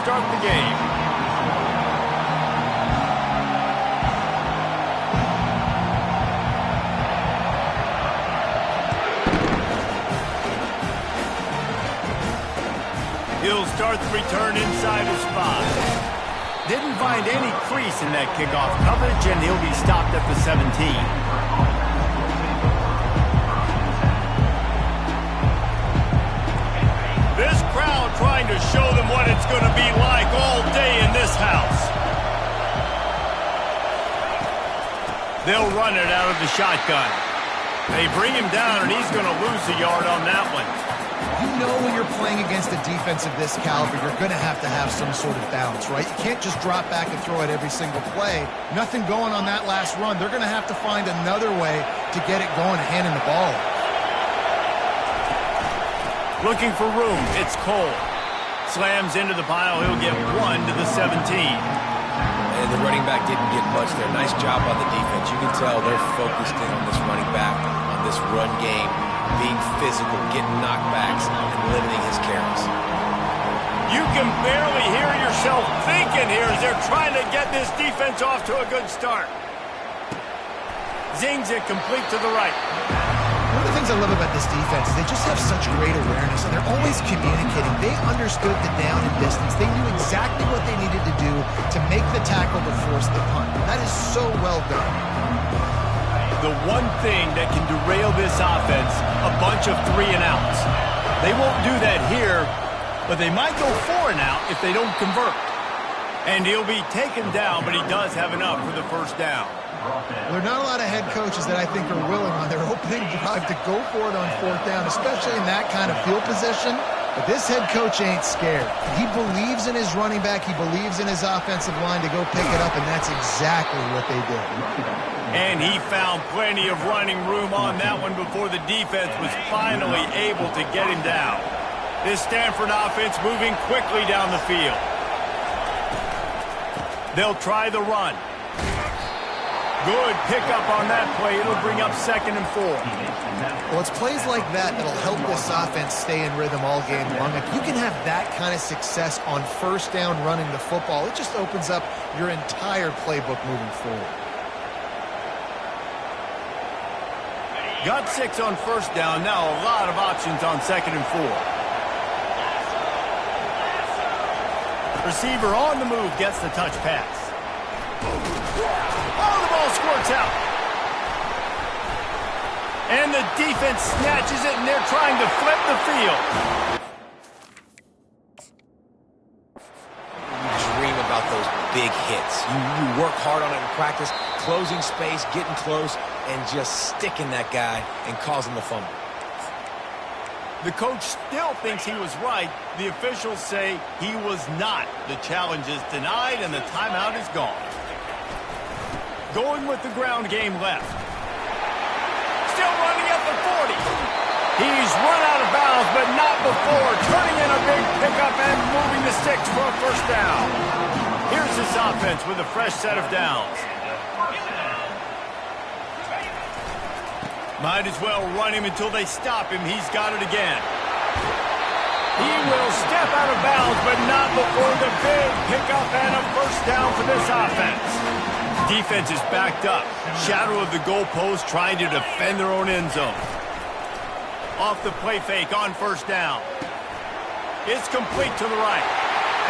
start the game. He'll start the return inside his 5. Didn't find any crease in that kickoff coverage, and he'll be stopped at the 17. This crowd trying to show them what it's going to be like all day in this house. They'll run it out of the shotgun. They bring him down, and he's going to lose a yard on that one. You know when you're playing against a defense of this caliber, you're going to have some sort of balance, right? You can't just drop back and throw it every single play. Nothing going on that last run. They're going to have to find another way to get it going, handing the ball. Looking for room. It's Cole. Slams into the pile. He'll get 1 to the 17. And the running back didn't get much there. Nice job on the defense. You can tell they're focused in on this running back, on this run game, being physical, getting knockbacks, and limiting his carries. You can barely hear yourself thinking here as they're trying to get this defense off to a good start. Zings it complete to the right. One of the things I love about this defense is they just have such great awareness, and they're always communicating. They understood the down and distance. They knew exactly what they needed to do to make the tackle to force the punt. That is so well done. The one thing that can derail this offense, a bunch of 3-and-outs. They won't do that here, but they might go 4-and-out if they don't convert. And he'll be taken down, but he does have enough for the first down. There are not a lot of head coaches that I think are willing on their opening drive to go for it on 4th down, especially in that kind of field position. But this head coach ain't scared. He believes in his running back. He believes in his offensive line to go pick it up, and that's exactly what they did. And he found plenty of running room on that one before the defense was finally able to get him down. This Stanford offense moving quickly down the field. They'll try the run. Good pickup on that play. It'll bring up 2nd and 4. Well, it's plays like that that'll help this offense stay in rhythm all game long. If you can have that kind of success on 1st down running the football, it just opens up your entire playbook moving forward. Got 6 on 1st down. Now a lot of options on 2nd and 4. Receiver on the move gets the touch pass. Oh, the ball squirts out. And the defense snatches it, and they're trying to flip the field. You dream about those big hits. You work hard on it in practice, closing space, getting close, and just sticking that guy and causing the fumble. The coach still thinks he was right. The officials say he was not. The challenge is denied, and the timeout is gone. Going with the ground game left. Still running at the 40. He's run out of bounds, but not before turning in a big pickup and moving the sticks for a 1st down. Here's this offense with a fresh set of downs. Might as well run him until they stop him. He's got it again. He will step out of bounds, but not before the big pickup and a 1st down for this offense. Defense is backed up. Shadow of the goalpost trying to defend their own end zone. Off the play fake on 1st down. It's complete to the right.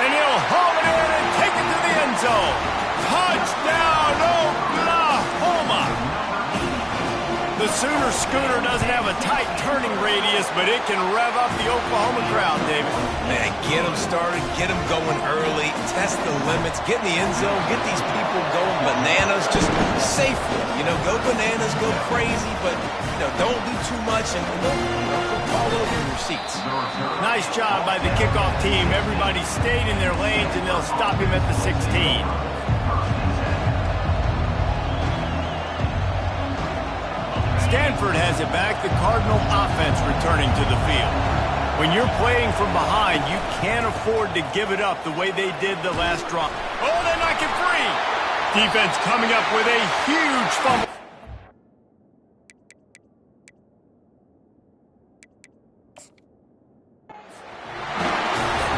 And he'll haul it in and take it to the end zone. Touchdown, Oklahoma! The Sooner Scooter doesn't have a tight turning radius, but it can rev up the Oklahoma crowd, David. Man, get them started, get them going early, test the limits, get in the end zone, get these people going bananas, just safely. You know, go bananas, go crazy, but don't do too much and don't fall over in your seats. Nice job by the kickoff team. Everybody stayed in their lanes, and they'll stop him at the 16. Stanford has it back. The Cardinal offense returning to the field. When you're playing from behind, you can't afford to give it up the way they did the last drop. Oh, they knock it free. Defense coming up with a huge fumble.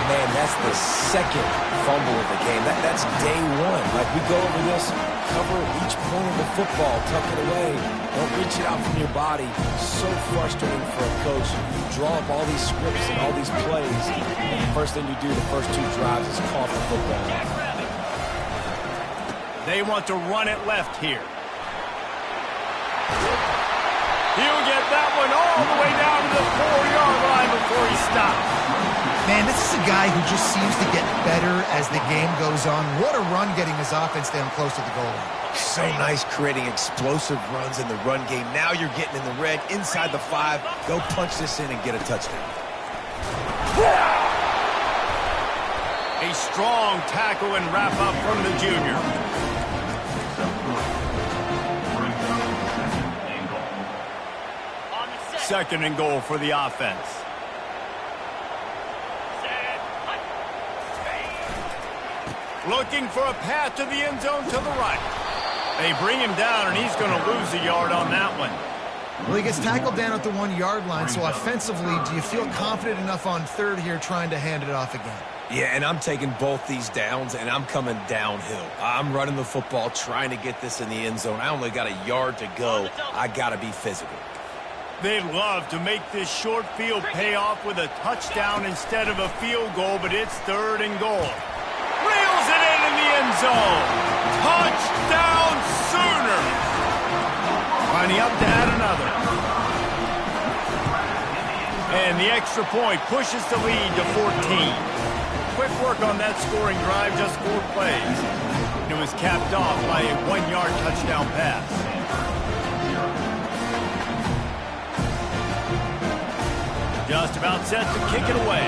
Man, that's the second fumble of the game. That's day one. Like, we go over this, cover each point of the football, tuck it away. Don't reach it out from your body. So frustrating for a coach. You draw up all these scripts and all these plays, and the first thing you do the first 2 drives is cough the football. They want to run it left here. He'll get that one all the way down to the 4-yard line before he stops. Man, this is a guy who just seems to get better as the game goes on. What a run getting his offense down close to the goal line. So nice creating explosive runs in the run game. Now you're getting in the red, inside the 5. Go punch this in and get a touchdown. A strong tackle and wrap-up from the junior. Second and goal for the offense. Looking for a path to the end zone to the right. They bring him down, and he's going to lose a yard on that one. Well, he gets tackled down at the 1-yard line, so offensively, do you feel confident enough on third here trying to hand it off again? Yeah, and I'm taking both these downs, and I'm coming downhill. I'm running the football, trying to get this in the end zone. I only got a yard to go. I got to be physical. They'd love to make this short field pay off with a touchdown instead of a field goal, but it's third and goal. Reels it in the end zone. Touchdown Sooner. Finding up to add another. And the extra point pushes the lead to 14. Quick work on that scoring drive, just 4 plays. It was capped off by a 1-yard touchdown pass. Just about set to kick it away.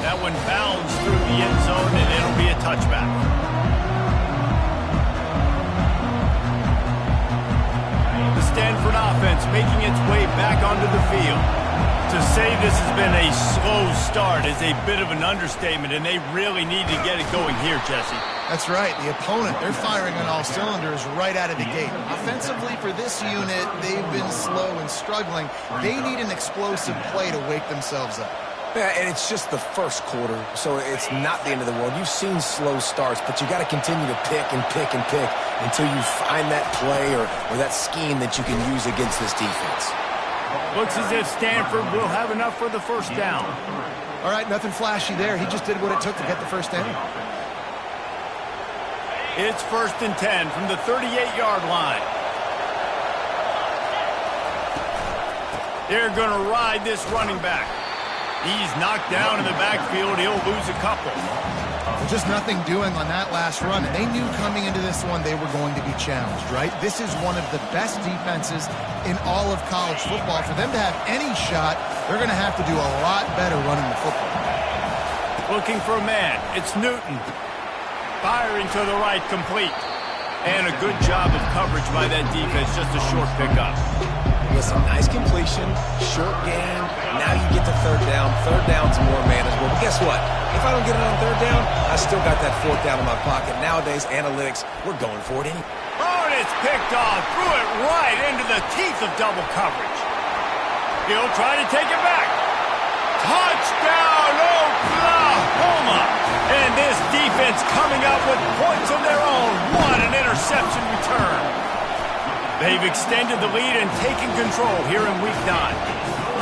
That one bounds through the end zone, and it'll be a touchback. The Stanford offense making its way back onto the field. To say this has been a slow start is a bit of an understatement, and they really need to get it going here, Jesse. That's right. The opponent, they're firing on all cylinders right out of the gate. Offensively, for this unit, they've been slow and struggling. They need an explosive play to wake themselves up. Yeah, and it's just the first quarter, so it's not the end of the world. You've seen slow starts, but you got to continue to pick and pick and pick until you find that play or that scheme that you can use against this defense. Looks as if Stanford will have enough for the first down. All right, nothing flashy there. He just did what it took to get the first down. It's 1st and 10 from the 38-yard line. They're going to ride this running back. He's knocked down in the backfield. He'll lose a couple. Just nothing doing on that last run, and they knew coming into this one they were going to be challenged, right? This is one of the best defenses in all of college football. For them to have any shot, they're going to have to do a lot better running the football. Looking for a man. It's Newton. Firing to the right, complete. And a good job of coverage by that defense, just a short pickup. Listen, nice completion, short game. Now you get to third down. Third down's more manageable. But guess what? If I don't get it on third down, I still got that 4th down in my pocket. Nowadays, analytics, we're going for it anyway. Oh, and it's picked off. Threw it right into the teeth of double coverage. He'll try to take it back. Touchdown, Oklahoma! And this defense coming up with points of their own. What an interception return. They've extended the lead and taken control here in Week 9.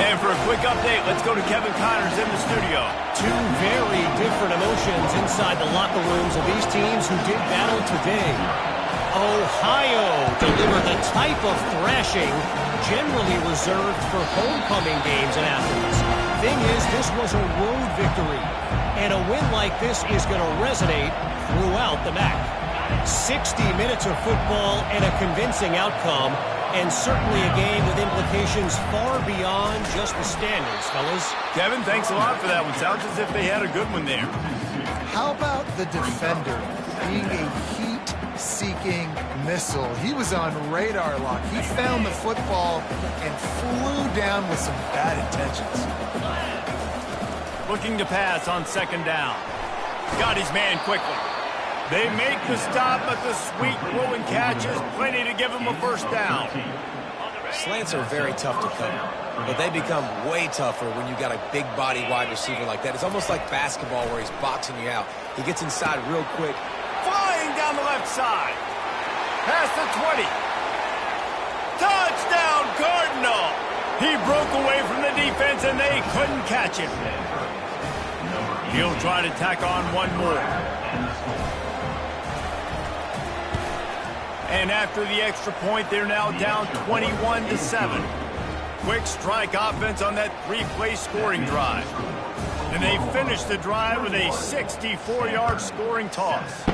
And for a quick update, let's go to Kevin Connors in the studio. 2 very different emotions inside the locker rooms of these teams who did battle today. Ohio delivered the type of thrashing generally reserved for homecoming games in Athens. Thing is, this was a road victory, and a win like this is going to resonate throughout the MAC. 60 minutes of football and a convincing outcome, and certainly a game with implications far beyond just the standards, fellas. Kevin, thanks a lot for that one. Sounds as if they had a good one there. How about the defender being a heat-seeking missile? He was on radar lock. He found the football and flew down with some bad intentions. Looking to pass on 2nd down. Got his man quickly. They make the stop, but the sweet throw and catch is plenty to give him a first down. Slants are very tough to cover, but they become way tougher when you got a big body wide receiver like that. It's almost like basketball where he's boxing you out. He gets inside real quick. Flying down the left side. Past the 20. Touchdown, Cardinal. He broke away from the defense, and they couldn't catch him. He'll try to tack on one more. And after the extra point, they're now down 21-7. Quick strike offense on that three-play scoring drive. And they finish the drive with a 64-yard scoring toss.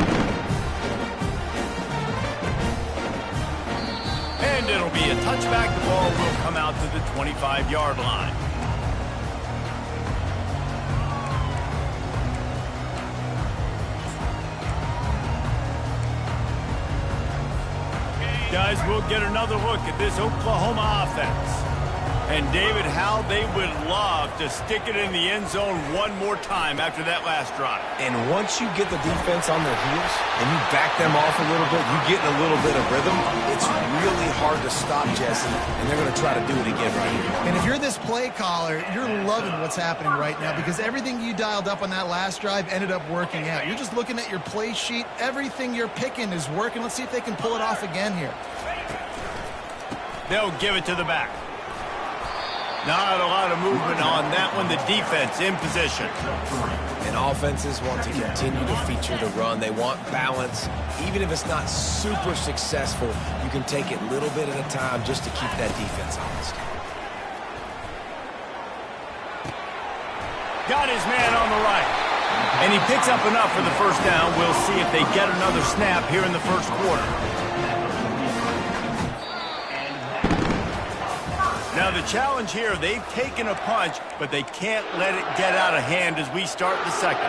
And it'll be a touchback. The ball will come out to the 25-yard line. Guys, we'll get another look at this Oklahoma offense. And, David, how they would love to stick it in the end zone one more time after that last drive. And once you get the defense on their heels and you back them off a little bit, you get in a little bit of rhythm, it's really hard to stop, Jesse, and they're going to try to do it again right here. And if you're this play caller, you're loving what's happening right now because everything you dialed up on that last drive ended up working out. You're just looking at your play sheet. Everything you're picking is working. Let's see if they can pull it off again here. They'll give it to the back. Not a lot of movement on that one. The defense in position. And offenses want to continue to feature the run. They want balance. Even if it's not super successful, you can take it a little bit at a time just to keep that defense honest. Got his man on the right. And he picks up enough for the first down. We'll see if they get another snap here in the first quarter. Now the challenge here, they've taken a punch, but they can't let it get out of hand as we start the second.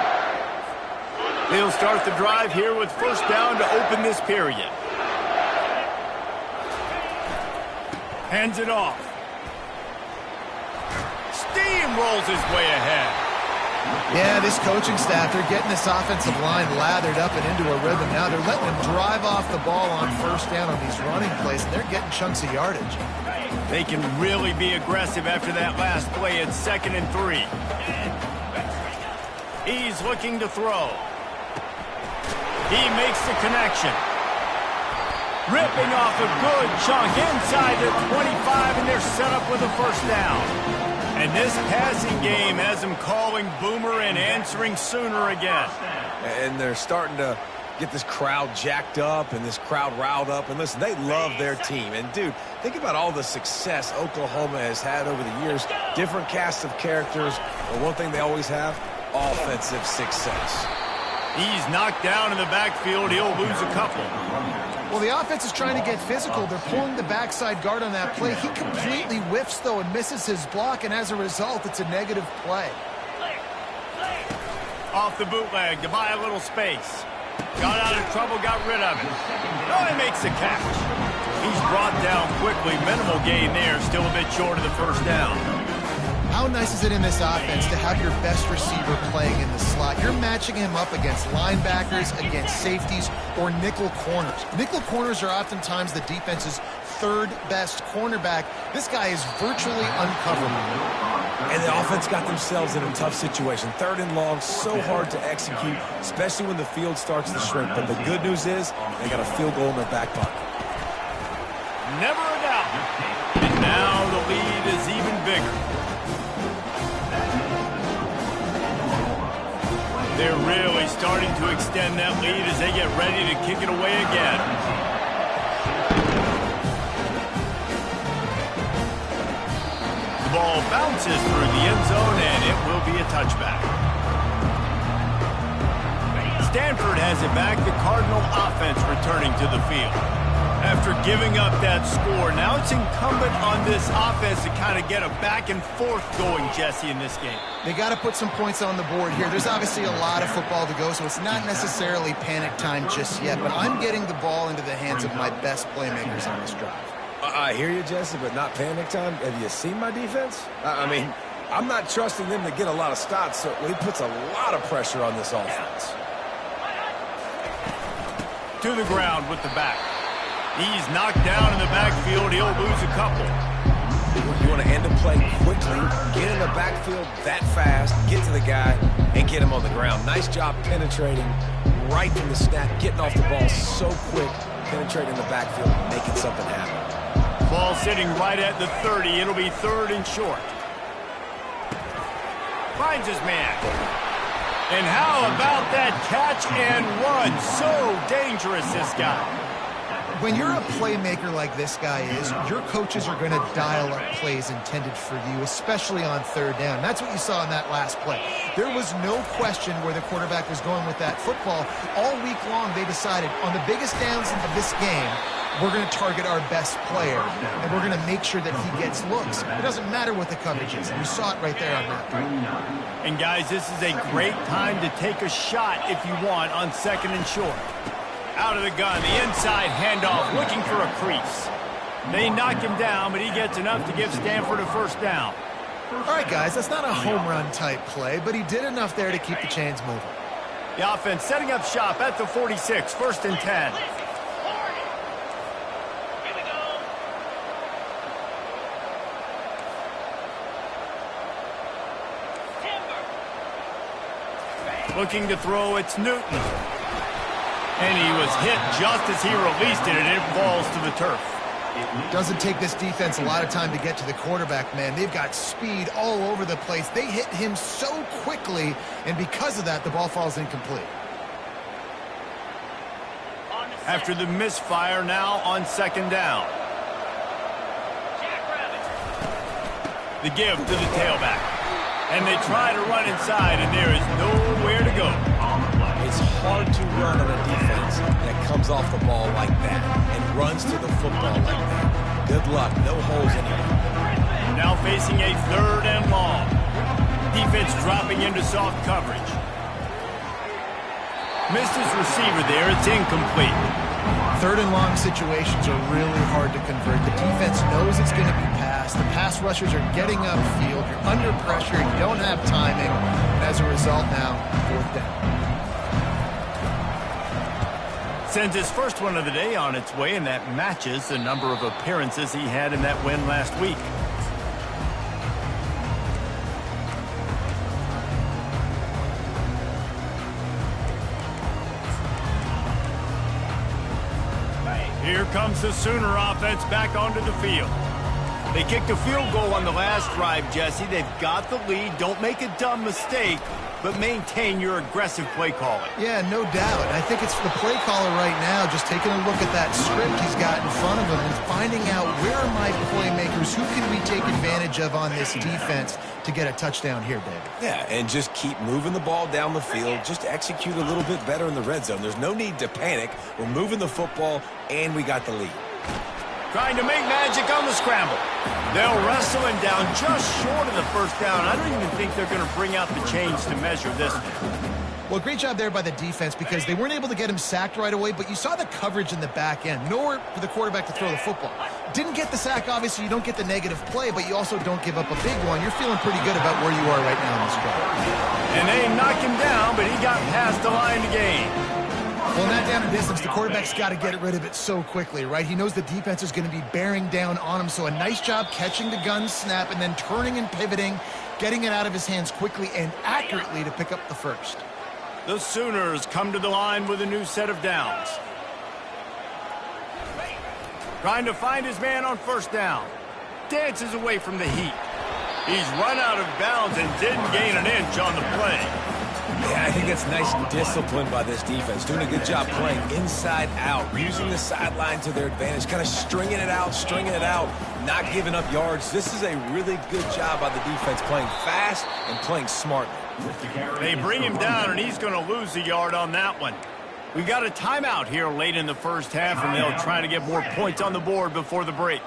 They'll start the drive here with first down to open this period. Hands it off. Steamrolls his way ahead. Yeah, this coaching staff, they're getting this offensive line lathered up and into a rhythm now. They're letting them drive off the ball on first down on these running plays, and they're getting chunks of yardage. They can really be aggressive after that last play at 2nd and 3. He's looking to throw. He makes the connection. Ripping off a good chunk inside the 25, and they're set up with a first down. And this passing game has them calling Boomer and answering Sooner again. And they're starting to get this crowd jacked up and this crowd riled up. And listen, they love their team. And, dude, think about all the success Oklahoma has had over the years. Different cast of characters. But one thing they always have, offensive success. He's knocked down in the backfield. He'll lose a couple. Well, the offense is trying to get physical. They're pulling the backside guard on that play. He completely whiffs, though, and misses his block, and as a result, it's a negative play. Off the bootleg to buy a little space. Got out of trouble, got rid of it. Oh, he makes the catch. He's brought down quickly. Minimal gain there, still a bit short of the first down. How nice is it in this offense to have your best receiver playing in the slot? You're matching him up against linebackers, against safeties, or nickel corners. Nickel corners are oftentimes the defense's third best cornerback. This guy is virtually uncoverable. And the offense got themselves in a tough situation. 3rd and long, so hard to execute, especially when the field starts to shrink. But the good news is they got a field goal in their back pocket. Never a doubt. And now the lead is even bigger. They're really starting to extend that lead as they get ready to kick it away again. The ball bounces through the end zone, and it will be a touchback. Stanford has it back. The Cardinal offense returning to the field. After giving up that score, now it's incumbent on this offense to kind of get a back and forth going, Jesse, in this game. They got to put some points on the board here. There's obviously a lot of football to go, so it's not necessarily panic time just yet, but I'm getting the ball into the hands of my best playmakers on this drive. I hear you, Jesse, but not panic time. Have you seen my defense? I mean, I'm not trusting them to get a lot of stops, so he puts a lot of pressure on this offense. To the ground with the back. He's knocked down in the backfield. He'll lose a couple. You want to end a play quickly, get in the backfield that fast, get to the guy, and get him on the ground. Nice job penetrating right from the snap, getting off the ball so quick, penetrating the backfield, making something happen. Ball sitting right at the 30. It'll be 3rd and short. Finds his man. And how about that catch and run? So dangerous, this guy. When you're a playmaker like this guy is, your coaches are going to dial up plays intended for you, especially on 3rd down. That's what you saw in that last play. There was no question where the quarterback was going with that football. All week long, they decided on the biggest downs of this game, we're going to target our best player, and we're going to make sure that he gets looks. It doesn't matter what the coverage is. You saw it right there on that play. And, guys, this is a great time to take a shot if you want on 2nd and short. Out of the gun, the inside handoff, looking for a crease. They knock him down, but he gets enough to give Stanford a 1st down. All right, guys, that's not a home run type play, but he did enough there to keep the chains moving. The offense setting up shop at the 46, 1st and 10. Looking to throw, it's Newton. And he was hit just as he released it, and it falls to the turf. Doesn't take this defense a lot of time to get to the quarterback, man. They've got speed all over the place. They hit him so quickly, and because of that, the ball falls incomplete. After the misfire, now on 2nd down. The give to the tailback. And they try to run inside, and there is nowhere to go. It's hard to run on a defense that comes off the ball like that and runs to the football like that. Good luck. No holes anywhere. Now facing a 3rd and long. Defense dropping into soft coverage. Missed his receiver there. It's incomplete. 3rd and long situations are really hard to convert. The defense knows it's going to be passed. The pass rushers are getting upfield. You're under pressure. You don't have timing. And as a result now, 4th down. Sends his first one of the day on its way, and that matches the number of appearances he had in that win last week. Here comes the Sooner offense back onto the field. They kicked a field goal on the last drive, Jesse. They've got the lead. Don't make a dumb mistake, but maintain your aggressive play calling. Yeah, no doubt. I think it's the play caller right now just taking a look at that script he's got in front of him and finding out where are my playmakers, who can we take advantage of on this defense to get a touchdown here, David. Yeah, and just keep moving the ball down the field. Just execute a little bit better in the red zone. There's no need to panic. We're moving the football, and we got the lead. Trying to make magic on the scramble. They'll wrestle him down just short of the 1st down. I don't even think they're going to bring out the chains to measure this one. Well, great job there by the defense because they weren't able to get him sacked right away, but you saw the coverage in the back end. Nowhere for the quarterback to throw the football. Didn't get the sack, obviously. You don't get the negative play, but you also don't give up a big one. You're feeling pretty good about where you are right now in this drive. And they knocked him down, but he got past the line to gain. Well, in that down and distance, the quarterback's got to get rid of it so quickly, right? He knows the defense is going to be bearing down on him, so a nice job catching the gun snap and then turning and pivoting, getting it out of his hands quickly and accurately to pick up the 1st. The Sooners come to the line with a new set of downs. Trying to find his man on 1st down. Dances away from the heat. He's run out of bounds and didn't gain an inch on the play. Yeah, I think that's nice discipline by this defense. Doing a good job playing inside out, using the sideline to their advantage, kind of stringing it out, not giving up yards. This is a really good job by the defense, playing fast and playing smartly. They bring him down, and he's going to lose a yard on that one. We've got a timeout here late in the 1st half, and they'll try to get more points on the board before the break.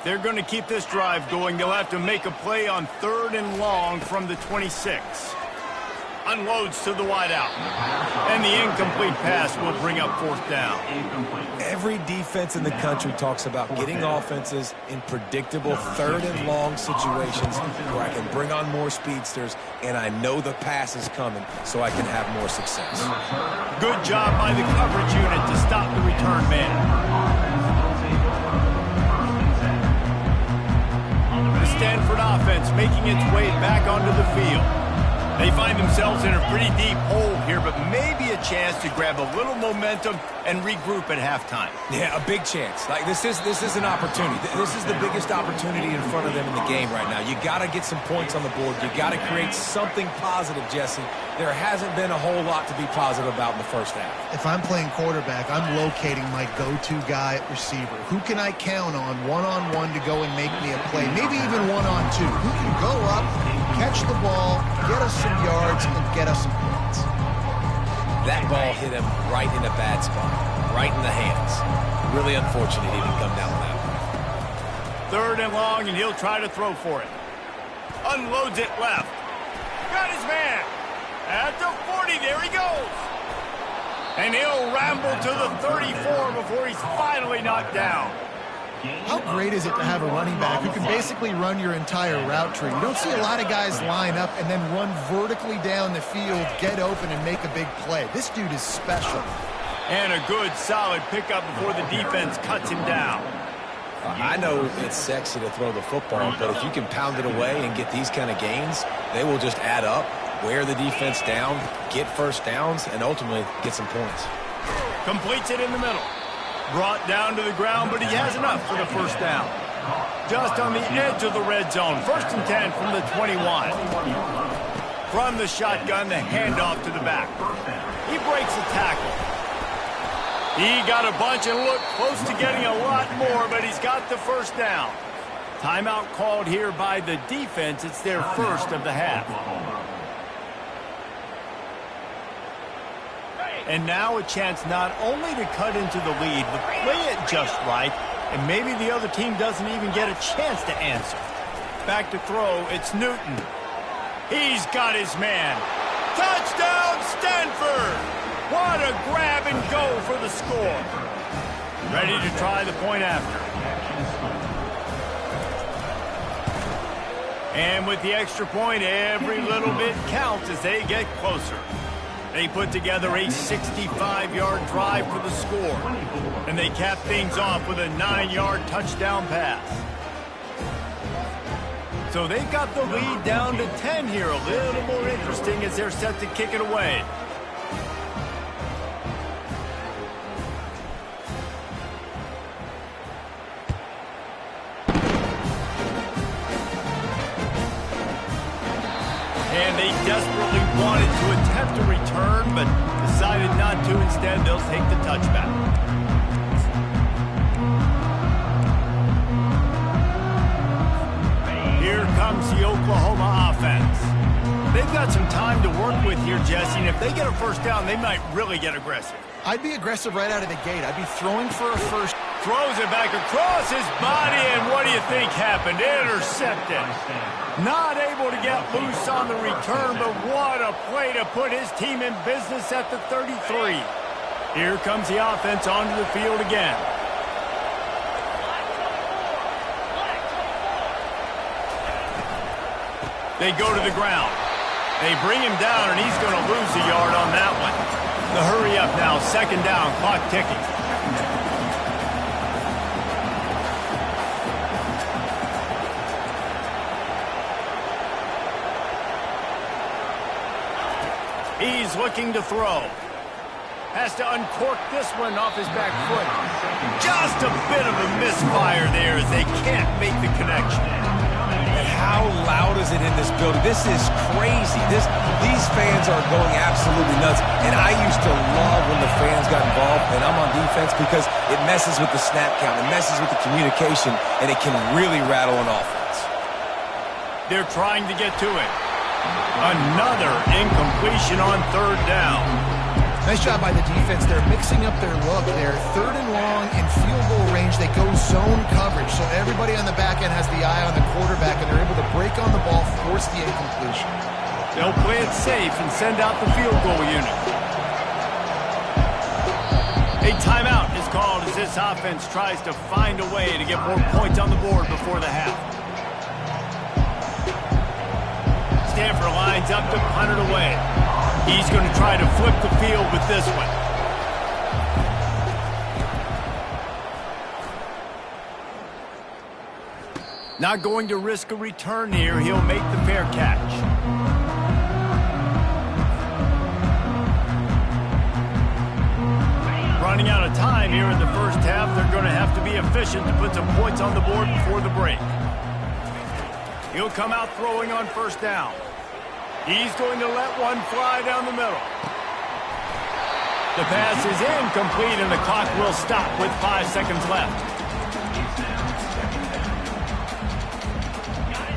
They're going to keep this drive going. They'll have to make a play on 3rd and long from the 26. Unloads to the wideout. And the incomplete pass will bring up 4th down. Every defense in the country talks about getting offenses in predictable 3rd and long situations where I can bring on more speedsters and I know the pass is coming so I can have more success. Good job by the coverage unit to stop the return man. Stanford offense making its way back onto the field. They find themselves in a pretty deep hole here, but maybe a chance to grab a little momentum and regroup at halftime. Yeah, a big chance. Like this is an opportunity. This is the biggest opportunity in front of them in the game right now. You got to get some points on the board. You got to create something positive, Jesse. There hasn't been a whole lot to be positive about in the first half. If I'm playing quarterback, I'm locating my go-to guy at receiver. Who can I count on one-on-one to go and make me a play? Maybe even one-on-two. Who can go up, catch the ball, get us some yards, and get us some points? That ball hit him right in a bad spot, right in the hands. Really unfortunate he didn't come down with that one. 3rd and long, and he'll try to throw for it. Unloads it left. Got his man. At the 40, there he goes. And he'll ramble to the 34 before he's finally knocked down. How great is it to have a running back who can basically run your entire route tree? You don't see a lot of guys line up and then run vertically down the field, get open, and make a big play. This dude is special. And a good, solid pickup before the defense cuts him down. I know it's sexy to throw the football, but if you can pound it away and get these kind of gains, they will just add up, wear the defense down, get first downs, and ultimately get some points. Completes it in the middle. Brought down to the ground, but he has enough for the first down. Just on the edge of the red zone. 1st and 10 from the 21. From the shotgun, the handoff to the back. He breaks the tackle. He got a bunch and looked close to getting a lot more, but he's got the first down. Timeout called here by the defense. It's their first of the half. And now a chance not only to cut into the lead, but play it just right, and maybe the other team doesn't even get a chance to answer. Back to throw, it's Newton. He's got his man. Touchdown, Stanford! What a grab and go for the score. Ready to try the point after. And with the extra point, every little bit counts as they get closer. They put together a 65-yard drive for the score. And they cap things off with a 9-yard touchdown pass. So they've got the lead down to 10 here. A little more interesting as they're set to kick it away. And they desperately wanted to attempt a return, but decided not to. Instead, they'll take the touchback. Here comes the Oklahoma offense. They've got some time to work with here, Jesse, and if they get a first down, they might really get aggressive. I'd be aggressive right out of the gate. I'd be throwing for a first. Throws it back across his body, and what do you think happened? Intercepted. Not able to get loose on the return, but what a play to put his team in business at the 33. Here comes the offense onto the field again. They go to the ground. They bring him down, and he's going to lose a yard on that one. The hurry up now, 2nd down, clock ticking. He's looking to throw. Has to uncork this one off his back foot. Just a bit of a misfire there as they can't make the connection. And how loud is it in this building? This is crazy. These fans are going absolutely nuts. And I used to love when the fans got involved, and I'm on defense, because it messes with the snap count. It messes with the communication, and it can really rattle an offense. They're trying to get to it. Another incompletion on 3rd down. Nice job by the defense. They're mixing up their look. They're 3rd and long in field goal range. They go zone coverage, so everybody on the back end has the eye on the quarterback, and they're able to break on the ball, force the incompletion. They'll play it safe and send out the field goal unit. A timeout is called as this offense tries to find a way to get more points on the board before the half. Stanford lines up to punt it away. He's going to try to flip the field with this one. Not going to risk a return here. He'll make the fair catch. Running out of time here in the first half. They're going to have to be efficient to put some points on the board before the break. He'll come out throwing on first down. He's going to let one fly down the middle. The pass is incomplete, and the clock will stop with 5 seconds left.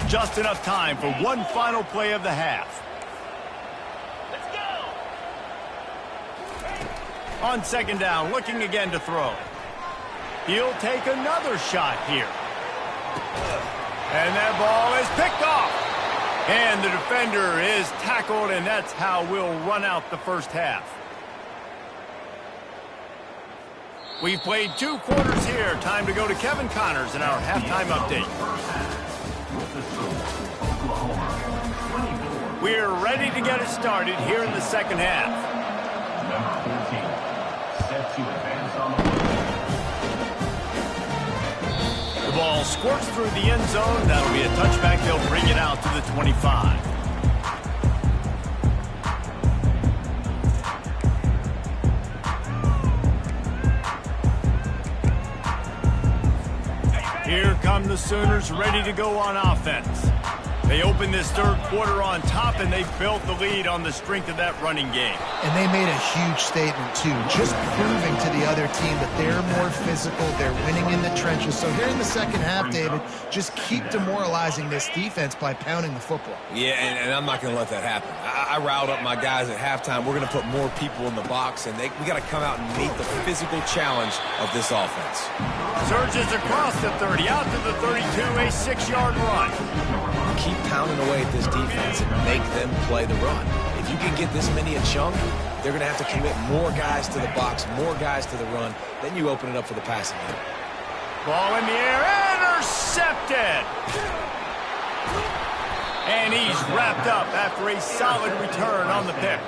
Just enough time for one final play of the half. Let's go! On second down, looking again to throw. He'll take another shot here. And that ball is picked off. And the defender is tackled, and that's how we'll run out the first half. We've played 2 quarters here. Time to go to Kevin Connors in our halftime update. We're ready to get it started here in the second half. The ball squirts through the end zone. That'll be a touchback. They'll bring it out to the 25. Here come the Sooners, ready to go on offense. They opened this third quarter on top, and they built the lead on the strength of that running game. And they made a huge statement, too, just proving to the other team that they're more physical, they're winning in the trenches. So here in the second half, David, just keep demoralizing this defense by pounding the football. Yeah, and I'm not going to let that happen. I riled up my guys at halftime. We're going to put more people in the box, and we got to come out and meet the physical challenge of this offense. Surges across the 30, out to the 32, a 6-yard run. Keep pounding away at this defense and make them play the run. If you can get this many a chunk, they're going to have to commit more guys to the box, more guys to the run. Then you open it up for the passing game. Ball in the air, intercepted! And he's wrapped up after a solid return on the pick.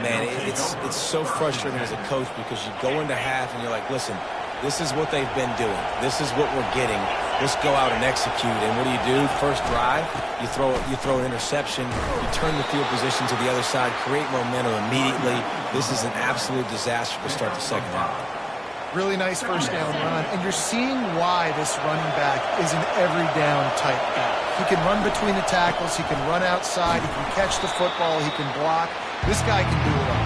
Man, it's so frustrating as a coach because you go into half and you're like, listen, this is what they've been doing. This is what we're getting. Let's go out and execute. And what do? First drive, you throw an interception. You turn the field position to the other side, create momentum immediately. This is an absolute disaster to start the second half. Really nice first down run. And you're seeing why this running back is an every down type guy. He can run between the tackles. He can run outside. He can catch the football. He can block. This guy can do it all.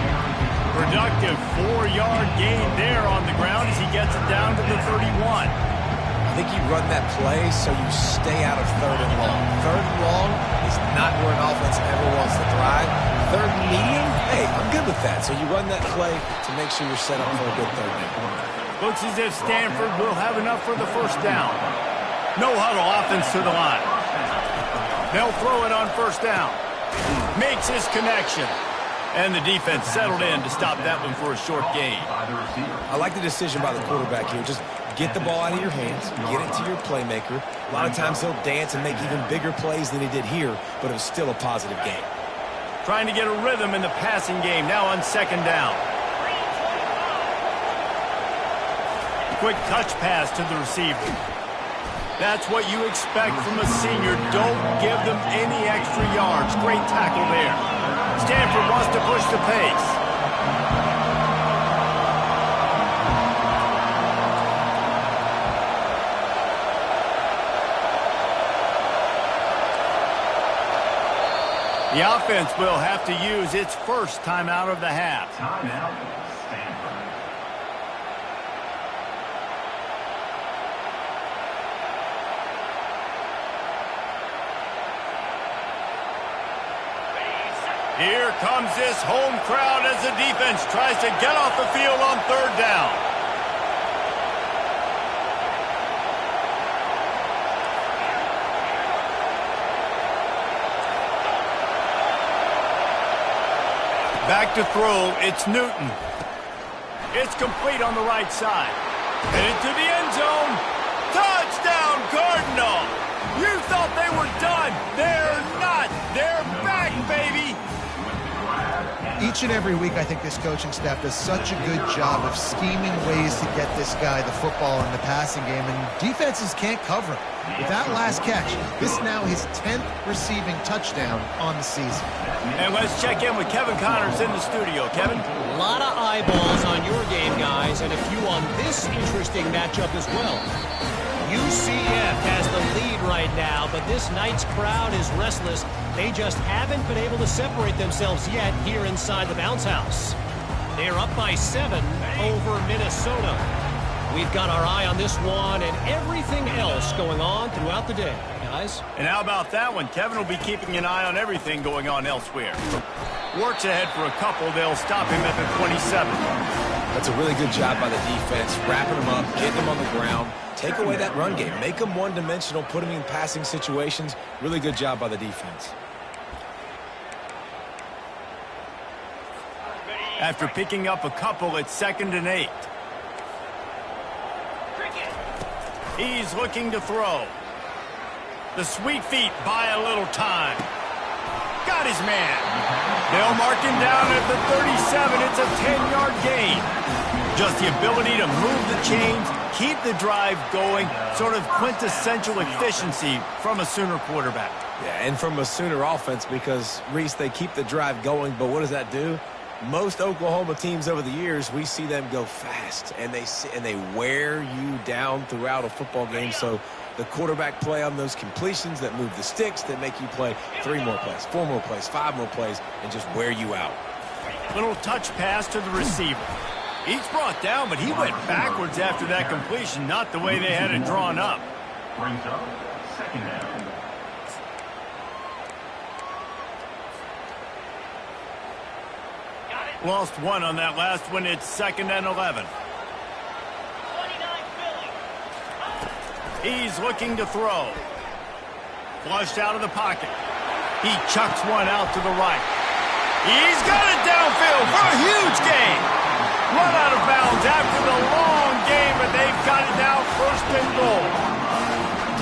Productive 4-yard gain there on the ground as he gets it down to the 31. I think you run that play so you stay out of third and long. Third and long is not where an offense ever wants to thrive. Third and medium, hey, I'm good with that. So you run that play to make sure you're set up for a good third down. Looks as if Stanford will have enough for the first down. No huddle offense to the line. They'll throw it on first down. Makes his connection. And the defense settled in to stop that one for a short gain. I like the decision by the quarterback here. Just get the ball out of your hands, get it to your playmaker. A lot of times he'll dance and make even bigger plays than he did here, but it was still a positive game. Trying to get a rhythm in the passing game, now on second down. Quick touch pass to the receiver. That's what you expect from a senior. Don't give them any extra yards. Great tackle there. Stanford wants to push the pace. The offense will have to use its first timeout of the half. Timeout, Stanford. Here comes this home crowd as the defense tries to get off the field on third down. Back to throw, it's Newton. It's complete on the right side. Headed to the end zone. Touchdown, Cardinal! You thought they were done. They're not. They're back, baby. Each Each and every week, I think this coaching staff does such a good job of scheming ways to get this guy the football in the passing game, and defenses can't cover him. With that last catch, this is now his 10th receiving touchdown on the season. And let's check in with Kevin Connors in the studio. Kevin? A lot of eyeballs on your game, guys, and a few on this interesting matchup as well. UCF has the lead right now, but this night's crowd is restless. They just haven't been able to separate themselves yet here inside the bounce house. They're up by 7 over Minnesota. We've got our eye on this one and everything else going on throughout the day, guys. And how about that one? Kevin will be keeping an eye on everything going on elsewhere. Works ahead for a couple. They'll stop him at the 27. That's a really good job by the defense, wrapping them up, getting them on the ground. Take away that run game. Make them one-dimensional, put them in passing situations. Really good job by the defense. After picking up a couple, it's 2nd and 8. He's looking to throw. The sweet feet buy a little time. Got his man. They'll mark him down at the 37. It's a 10-yard gain. Just the ability to move the chains, keep the drive going, sort of quintessential efficiency from a Sooner quarterback. Yeah, and from a Sooner offense because, Reese, they keep the drive going, but what does that do? Most Oklahoma teams over the years, we see them go fast, and they wear you down throughout a football game. So the quarterback play on those completions that move the sticks, that make you play 3 more plays, 4 more plays, 5 more plays, and just wear you out. Little touch pass to the receiver. He's brought down, but he went backwards after that completion, not the way they had it drawn up. Brings up 2nd down. Lost 1 on that last one. It's 2nd and 11. He's looking to throw. Flushed out of the pocket. He chucks one out to the right. He's got it downfield for a huge gain. Run out of bounds after the long game, but they've got it now 1st and goal.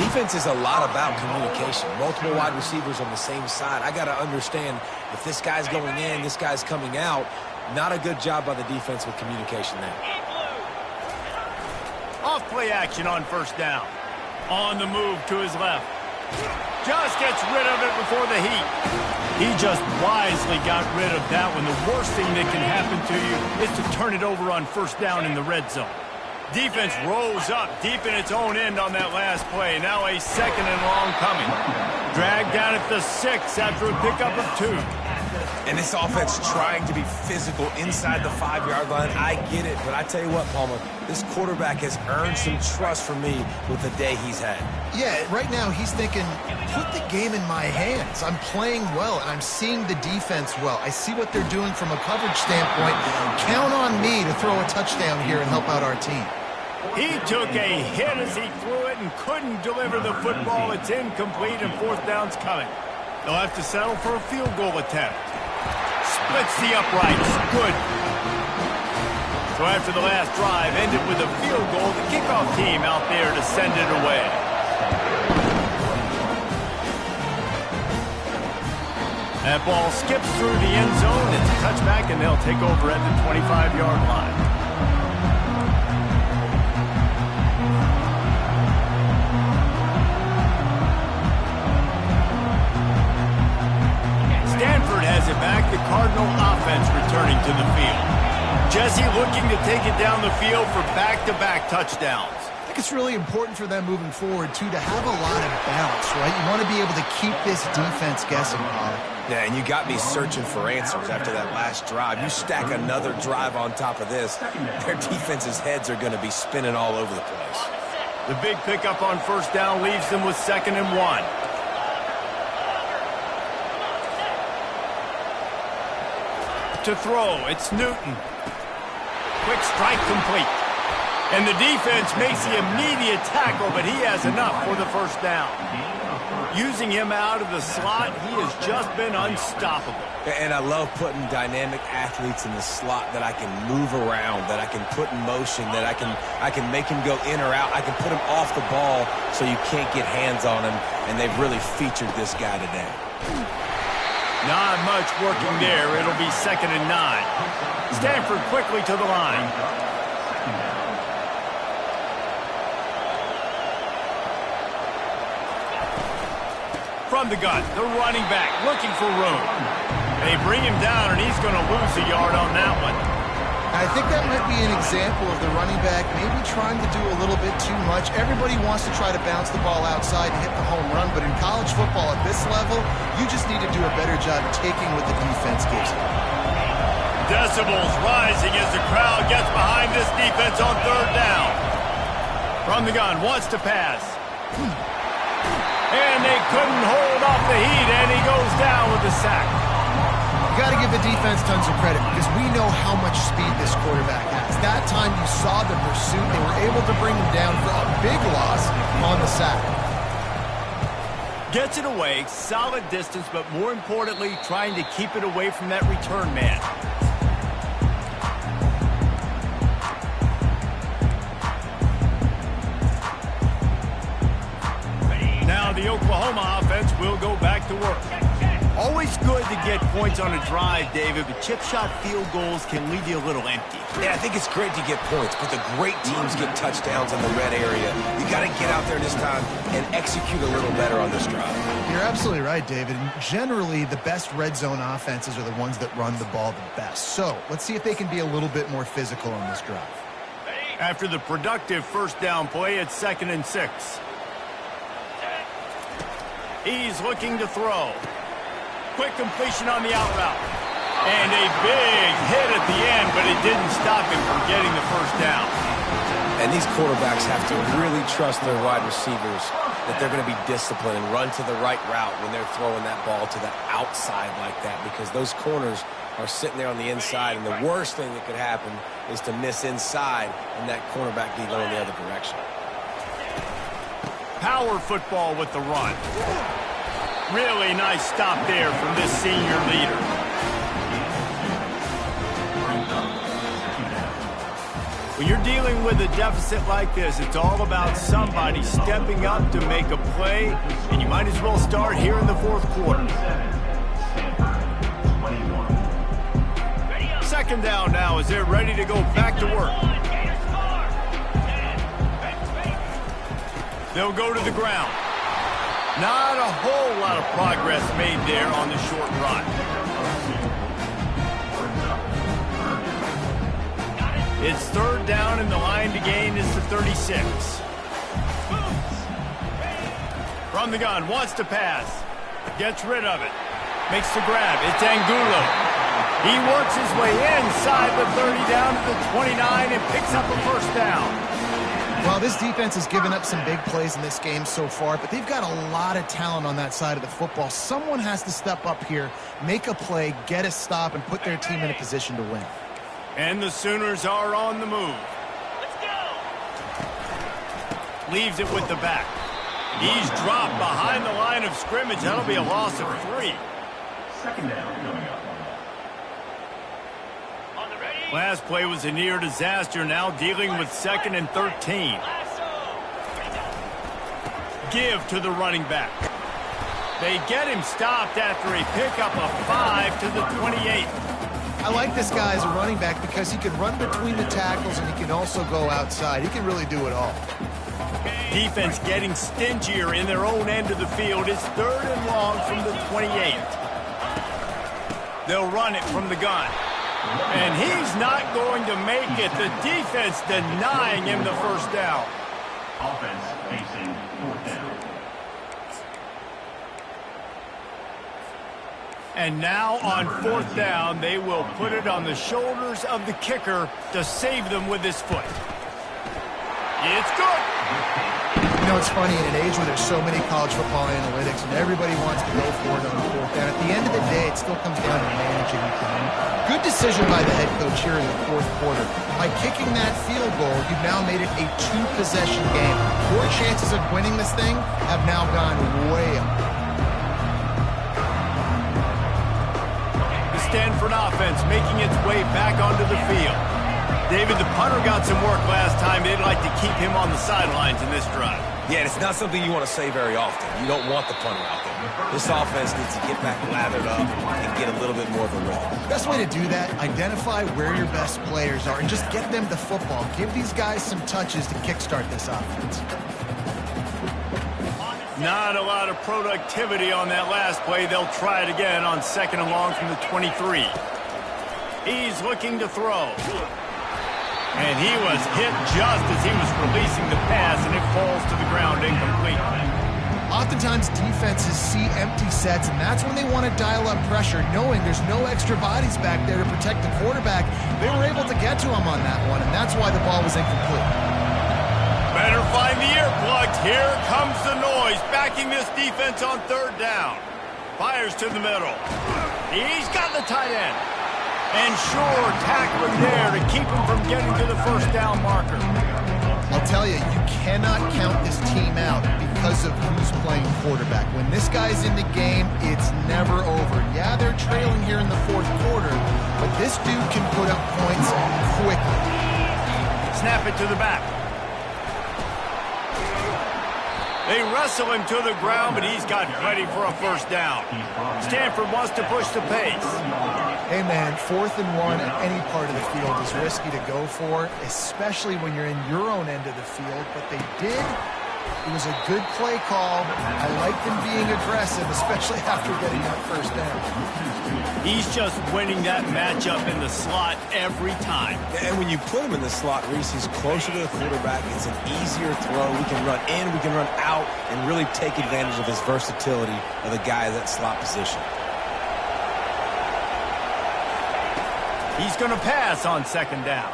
Defense is a lot about communication. Multiple wide receivers on the same side. I got to understand if this guy's going in, this guy's coming out. Not a good job by the defense with communication there. Off play action on 1st down. On the move to his left. Just gets rid of it before the heat. He just wisely got rid of that one. The worst thing that can happen to you is to turn it over on 1st down in the red zone. Defense rolls up deep in its own end on that last play. Now a 2nd and long coming. Dragged down at the 6 after a pickup of 2. And this offense trying to be physical inside the 5-yard line. I get it, but I tell you what, Palmer, this quarterback has earned some trust from me with the day he's had. Yeah, right now he's thinking, put the game in my hands. I'm playing well, and I'm seeing the defense well. I see what they're doing from a coverage standpoint. Count on me to throw a touchdown here and help out our team. He took a hit as he threw it and couldn't deliver the football. It's incomplete, and 4th down's coming. They'll have to settle for a field goal attempt. Splits the uprights. Good. So after the last drive ended with a field goal, the kickoff team out there to send it away. That ball skips through the end zone. It's a touchback, and they'll take over at the 25-yard line. Stanford has it back. The Cardinal offense returning to the field. Jesse looking to take it down the field for back-to-back touchdowns. I think it's really important for them moving forward, too, to have a lot of balance, right? You want to be able to keep this defense guessing, Paul. Yeah, and you got me searching for answers after that last drive. You stack another drive on top of this, their defense's heads are going to be spinning all over the place. The big pickup on 1st down leaves them with 2nd and 1. To throw, it's Newton. Quick strike complete. And the defense makes the immediate tackle, but he has enough for the 1st down. Using him out of the slot, he has just been unstoppable. And I love putting dynamic athletes in the slot that I can move around, that I can put in motion, that I can make him go in or out. I can put him off the ball so you can't get hands on him, and they've really featured this guy today. Not much working there. It'll be 2nd and 9. Stanford quickly to the line. From the gun, the running back looking for room. They bring him down, and he's going to lose a yard on that one. I think that might be an example of the running back maybe trying to do a little bit too much. Everybody wants to try to bounce the ball outside and hit the home run, but in college football at this level, you just need to do a better job taking what the defense gives you. Decibels rising as the crowd gets behind this defense on 3rd down. From the gun, wants to pass. And they couldn't hold off the heat, and he goes down with a sack. Got to give the defense tons of credit because we know how much speed this quarterback has. That time you saw the pursuit, they were able to bring him down for a big loss on the sack. Gets it away, solid distance, but more importantly, trying to keep it away from that return man. Now the Oklahoma offense will go back to work. Always good to get points on a drive, David, but chip shot field goals can leave you a little empty. Yeah, I think it's great to get points, but the great teams get touchdowns in the red area. You got to get out there this time and execute a little better on this drive. You're absolutely right, David. Generally, the best red zone offenses are the ones that run the ball the best. So let's see if they can be a little bit more physical on this drive. After the productive 1st down play, it's 2nd and 6. He's looking to throw. Quick completion on the out route. And a big hit at the end, but it didn't stop him from getting the 1st down. And these quarterbacks have to really trust their wide receivers that they're going to be disciplined and run to the right route when they're throwing that ball to the outside like that, because those corners are sitting there on the inside, and the worst thing that could happen is to miss inside and that cornerback be going the other direction. Power football with the run. Really nice stop there from this senior leader. When you're dealing with a deficit like this, it's all about somebody stepping up to make a play, and you might as well start here in the 4th quarter. 2nd down now as they're ready to go back to work. They'll go to the ground. Not a whole lot of progress made there on the short run. It's 3rd down, and the line to gain is the 36. From the gun, wants to pass. Gets rid of it. Makes the grab. It's Angulo. He works his way inside the 30 down to the 29 and picks up a 1st down. Well, this defense has given up some big plays in this game so far, but they've got a lot of talent on that side of the football. Someone has to step up here, make a play, get a stop, and put their team in a position to win. And the Sooners are on the move. Let's go. Leaves it with the back. He's dropped behind the line of scrimmage. That'll be a loss of 3. 2nd down coming up. Last play was a near disaster, now dealing with 2nd and 13. Give to the running back. They get him stopped after a pickup of 5 to the 28. I like this guy as a running back because he can run between the tackles and he can also go outside. He can really do it all. Defense getting stingier in their own end of the field. It's 3rd and long from the 28. They'll run it from the gun. And he's not going to make it. The defense denying him the 1st down. Offense facing 4th down. And now on 4th down, they will put it on the shoulders of the kicker to save them with his foot. It's good. You know, it's funny, in an age where there's so many college football analytics and everybody wants to go for it on 4th down, at the end of the day, it still comes down to managing the game. Good decision by the head coach here in the 4th quarter. By kicking that field goal, you've now made it a 2-possession game. Your chances of winning this thing have now gone way up. The Stanford offense making its way back onto the field. David, the punter got some work last time. They'd like to keep him on the sidelines in this drive. Yeah, it's not something you want to say very often. You don't want the punter out there. This offense needs to get back lathered up and get a little bit more of a rhythm. Best way to do that, identify where your best players are and just get them the football. Give these guys some touches to kickstart this offense. Not a lot of productivity on that last play. They'll try it again on 2nd and long from the 23. He's looking to throw. And he was hit just as he was releasing the pass, and it falls to the ground incomplete. Oftentimes, defenses see empty sets, and that's when they want to dial up pressure, knowing there's no extra bodies back there to protect the quarterback. They were able to get to him on that one, and that's why the ball was incomplete. Better find the earplugs. Here comes the noise, backing this defense on 3rd down. Fires to the middle. He's got the tight end. And sure, tackling there to keep him from getting to the 1st down marker. I'll tell you, you cannot count this team out because of who's playing quarterback. When this guy's in the game, it's never over. Yeah, they're trailing here in the 4th quarter, but this dude can put up points quickly. Snap it to the back. They wrestle him to the ground, but he's got ready for a 1st down. Stanford wants to push the pace. Hey, man, 4th and 1 at any part of the field is risky to go for, especially when you're in your own end of the field. But they did. It was a good play call. I like them being aggressive, especially after getting that 1st down. He's just winning that matchup in the slot every time. And when you put him in the slot, Reese, he's closer to the quarterback. It's an easier throw. We can run in, we can run out, and really take advantage of his versatility of the guy at that slot position. He's going to pass on 2nd down.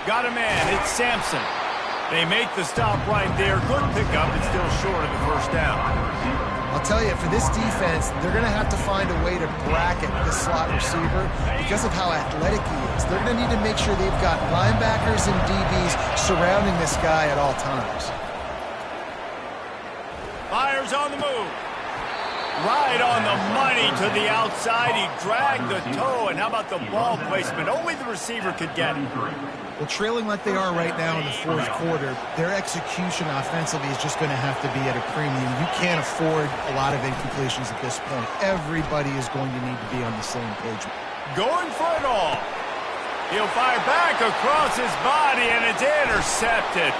Got a man. It's Sampson. They make the stop right there. Good pickup. It's still short of the 1st down. I'll tell you, for this defense, they're going to have to find a way to bracket the slot receiver because of how athletic he is. They're going to need to make sure they've got linebackers and DBs surrounding this guy at all times. Fires on the move. Right on the money to the outside. He dragged the toe, and how about the ball placement? Only the receiver could get it. Well, trailing like they are right now in the 4th quarter, their execution offensively is just going to have to be at a premium. You can't afford a lot of incompletions at this point. Everybody is going to need to be on the same page. Going for it all. He'll fire back across his body, and it's intercepted.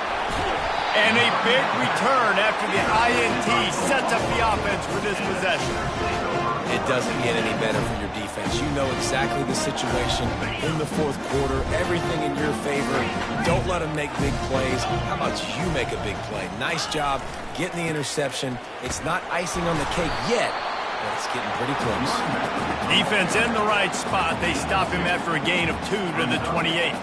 And a big return after the INT sets up the offense for this possession. It doesn't get any better for your defense. You know exactly the situation in the 4th quarter. Everything in your favor. Don't let them make big plays. How about you make a big play? Nice job getting the interception. It's not icing on the cake yet, but it's getting pretty close. Defense in the right spot. They stop him after a gain of 2 to the 28.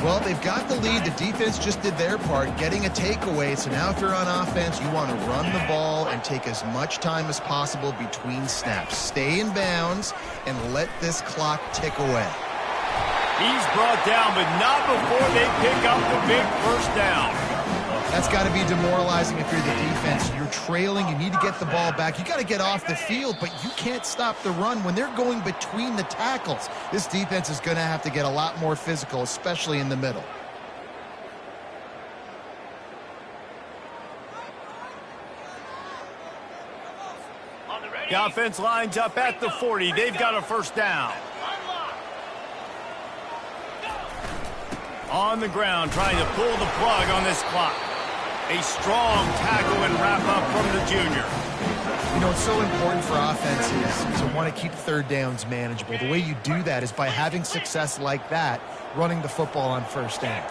Well, they've got the lead. The defense just did their part, getting a takeaway. So now if you're on offense, you want to run the ball and take as much time as possible between snaps. Stay in bounds and let this clock tick away. He's brought down, but not before they pick up the big 1st down. That's got to be demoralizing if you're the defense. You're trailing. You need to get the ball back. You got to get off the field, but you can't stop the run when they're going between the tackles. This defense is going to have to get a lot more physical, especially in the middle. The offense lines up at the 40. They've got a 1st down. On the ground, trying to pull the plug on this clock. A strong tackle and wrap-up from the junior. You know, it's so important for offenses to want to keep 3rd downs manageable. The way you do that is by having success like that, running the football on 1st down.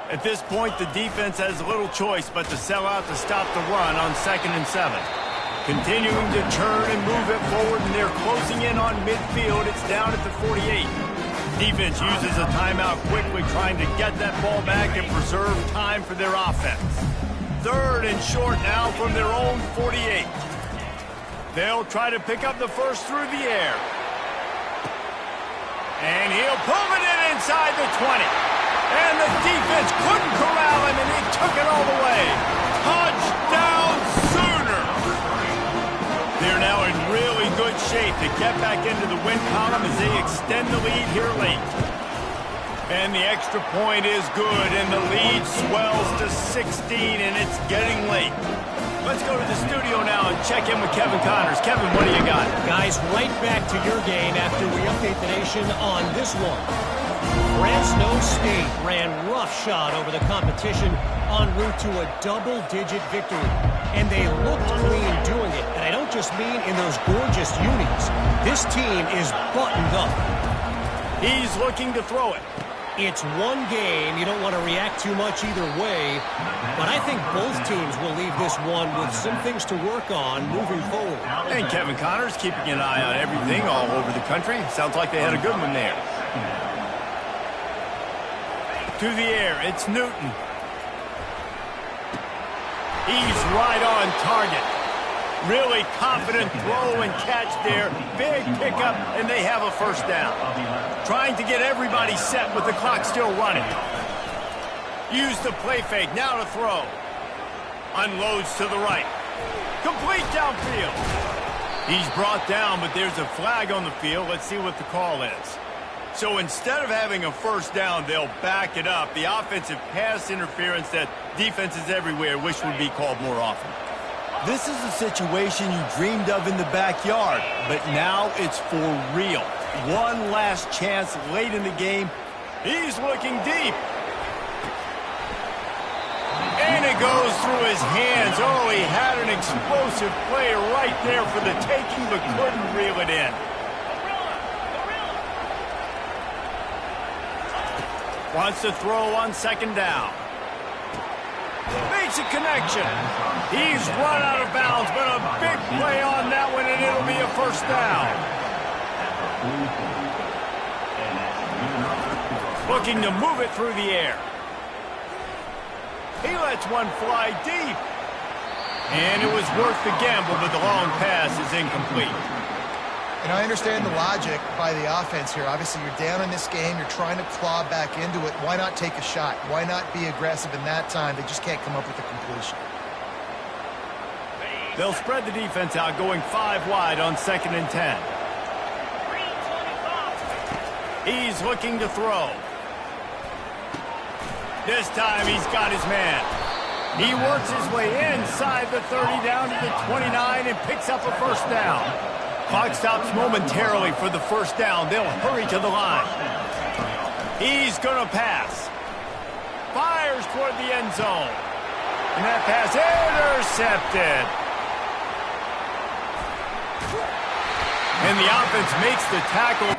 At this point, the defense has little choice but to sell out to stop the run on 2nd and 7. Continuing to turn and move it forward, and they're closing in on midfield. It's down at the 48. Defense uses a timeout quickly, trying to get that ball back and preserve time for their offense. 3rd and short now from their own 48. They'll try to pick up the 1st through the air. And he'll pull it in inside the 20. And the defense couldn't corral him, and he took it all the way. Touchdown, Sooner! They're now in really good shape to get back into the win column as they extend the lead here late. And the extra point is good, and the lead swells to 16, and it's getting late. Let's go to the studio now and check in with Kevin Connors. Kevin, what do you got? Guys, right back to your game after we update the nation on this one. Fresno State ran roughshod over the competition en route to a double-digit victory. And they looked clean doing it. And I don't just mean in those gorgeous unis. This team is buttoned up. He's looking to throw it. It's one game. You don't want to react too much either way. But I think both teams will leave this one with some things to work on moving forward. And Kevin Connors keeping an eye on everything all over the country. Sounds like they had a good one there. To the air, it's Newton. He's right on target. Really confident throw and catch there. Big pickup, and they have a first down. Trying to get everybody set with the clock still running. Use the play fake, now to throw. Unloads to the right. Complete downfield. He's brought down, but there's a flag on the field. Let's see what the call is. So instead of having a first down, they'll back it up. The offensive pass interference that defenses everywhere wish would be called more often. This is a situation you dreamed of in the backyard, but now it's for real. One last chance late in the game. He's looking deep. And it goes through his hands. Oh, he had an explosive play right there for the taking, but couldn't reel it in. Wants to throw on second down. Makes a connection. He's run out of bounds, but a big play on that one, and it'll be a first down. Looking to move it through the air. He lets one fly deep. And it was worth the gamble, but the long pass is incomplete. And I understand the logic by the offense here. Obviously, you're down in this game. You're trying to claw back into it. Why not take a shot? Why not be aggressive in that time? They just can't come up with a completion. They'll spread the defense out, going 5 wide on 2nd and 10. He's looking to throw. This time he's got his man. He works his way inside the 30 down to the 29 and picks up a first down. Clock stops momentarily for the first down. They'll hurry to the line. He's going to pass. Fires toward the end zone. And that pass intercepted. And the offense makes the tackle.